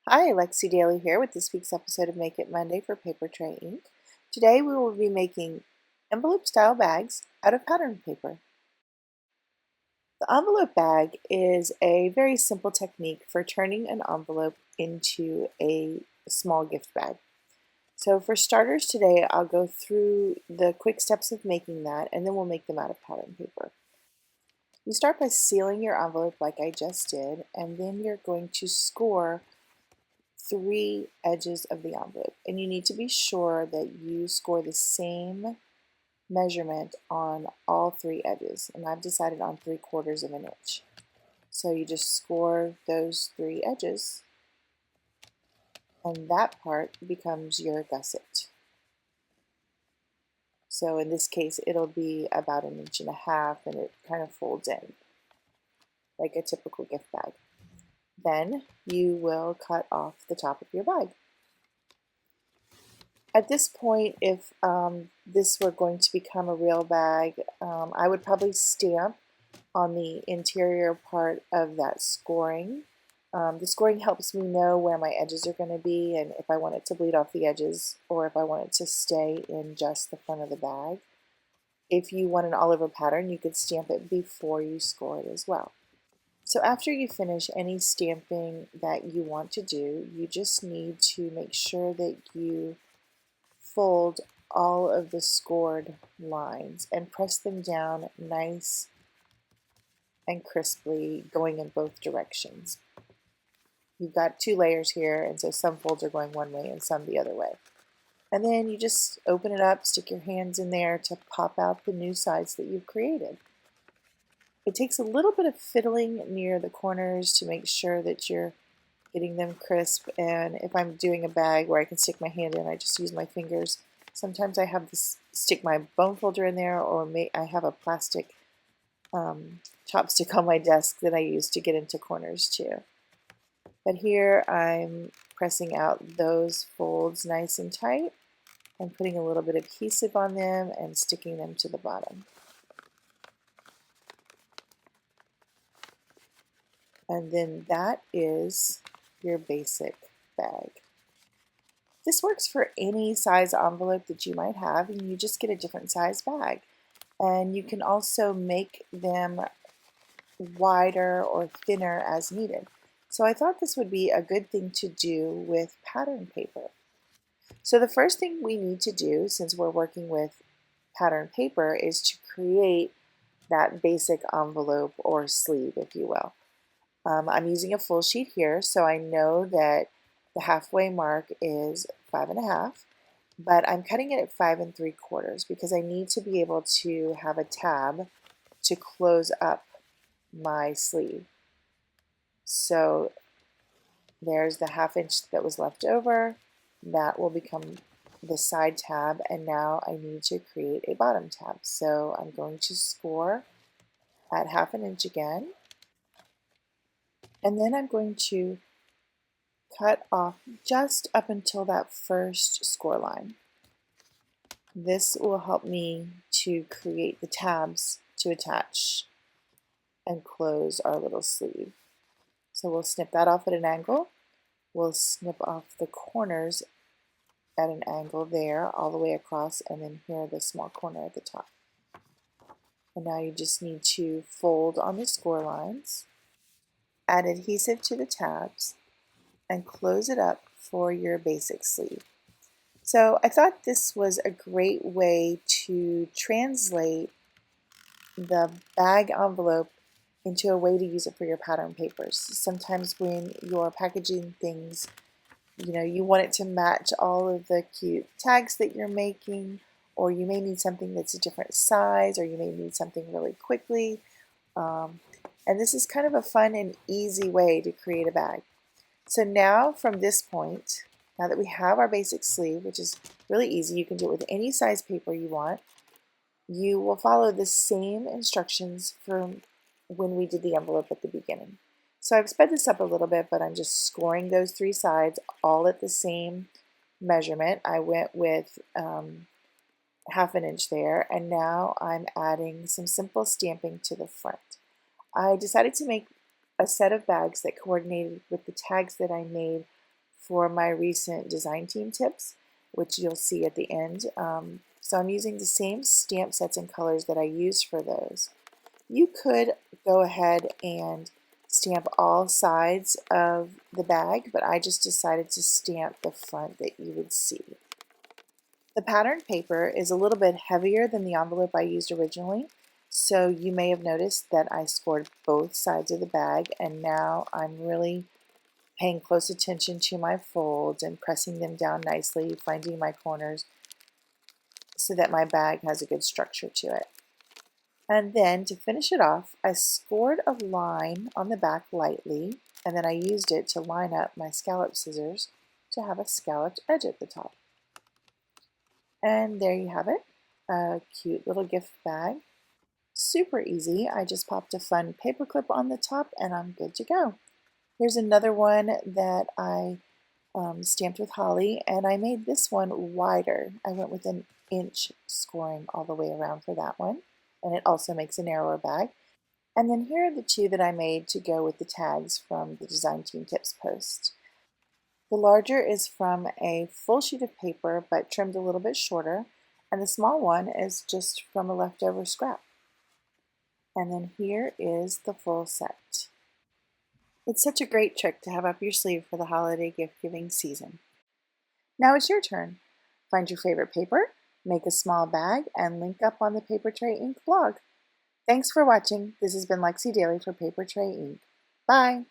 Hi, Lexi Daly here with this week's episode of Make It Monday for Paper Tray Inc. Today we will be making envelope style bags out of pattern paper. The envelope bag is a very simple technique for turning an envelope into a small gift bag. So for starters today, I'll go through the quick steps of making that and then we'll make them out of pattern paper. You start by sealing your envelope like I just did, and then you're going to score three edges of the envelope, and you need to be sure that you score the same measurement on all three edges, and I've decided on 3/4 of an inch. So you just score those three edges, and that part becomes your gusset. So in this case it'll be about 1.5 inches, and it kind of folds in like a typical gift bag. Then you will cut off the top of your bag. At this point, if this were going to become a real bag, I would probably stamp on the interior part of that scoring. The scoring helps me know where my edges are going to be and if I want it to bleed off the edges or if I want it to stay in just the front of the bag. If you want an all over pattern, you could stamp it before you score it as well. So after you finish any stamping that you want to do, you just need to make sure that you fold all of the scored lines and press them down nice and crisply, going in both directions. You've got two layers here, and so some folds are going one way and some the other way. And then you just open it up, stick your hands in there to pop out the new sides that you've created. It takes a little bit of fiddling near the corners to make sure that you're getting them crisp, and if I'm doing a bag where I can stick my hand in, I just use my fingers. Sometimes I have to stick my bone folder in there, or I have a plastic chopstick on my desk that I use to get into corners too. But here I'm pressing out those folds nice and tight and putting a little bit of adhesive on them and sticking them to the bottom. And then that is your basic bag. This works for any size envelope that you might have, and you just get a different size bag. And you can also make them wider or thinner as needed. So I thought this would be a good thing to do with pattern paper. So the first thing we need to do, since we're working with pattern paper, is to create that basic envelope or sleeve, if you will. I'm using a full sheet here, so I know that the halfway mark is 5.5, but I'm cutting it at 5 3/4 because I need to be able to have a tab to close up my sleeve. So there's the 1/2 inch that was left over. That will become the side tab, and now I need to create a bottom tab. So I'm going to score at 1/2 inch again, and then I'm going to cut off just up until that first score line. This will help me to create the tabs to attach and close our little sleeve. So we'll snip that off at an angle. We'll snip off the corners at an angle there all the way across, and then here the small corner at the top. And now you just need to fold on the score lines, add adhesive to the tabs, and close it up for your basic sleeve. So I thought this was a great way to translate the bag envelope into a way to use it for your pattern papers. Sometimes when you're packaging things, you want it to match all of the cute tags that you're making, or you may need something that's a different size, or you may need something really quickly. And this is kind of a fun and easy way to create a bag. So now from this point, now that we have our basic sleeve, which is really easy, you can do it with any size paper you want, you will follow the same instructions from when we did the envelope at the beginning. So I've sped this up a little bit, but I'm just scoring those three sides all at the same measurement. I went with 1/2 inch there, and now I'm adding some simple stamping to the front. I decided to make a set of bags that coordinated with the tags that I made for my recent design team tips, which you'll see at the end. So I'm using the same stamp sets and colors that I used for those. You could go ahead and stamp all sides of the bag, but I just decided to stamp the front that you would see. The pattern paper is a little bit heavier than the envelope I used originally, so you may have noticed that I scored both sides of the bag, and now I'm really paying close attention to my folds and pressing them down nicely, finding my corners so that my bag has a good structure to it. And then to finish it off, I scored a line on the back lightly, and then I used it to line up my scallop scissors to have a scalloped edge at the top. And there you have it, a cute little gift bag. Super easy. I just popped a fun paper clip on the top and I'm good to go. Here's another one that I stamped with holly, and I made this one wider. I went with an inch scoring all the way around for that one, and it also makes a narrower bag. And then here are the two that I made to go with the tags from the Design Team Tips post. The larger is from a full sheet of paper but trimmed a little bit shorter, and the small one is just from a leftover scrap. And then here is the full set. It's such a great trick to have up your sleeve for the holiday gift giving season. Now it's your turn. Find your favorite paper, make a small bag, and link up on the Paper Tray Ink blog. Thanks for watching. This has been Lexi Daly for Paper Tray Ink. Bye!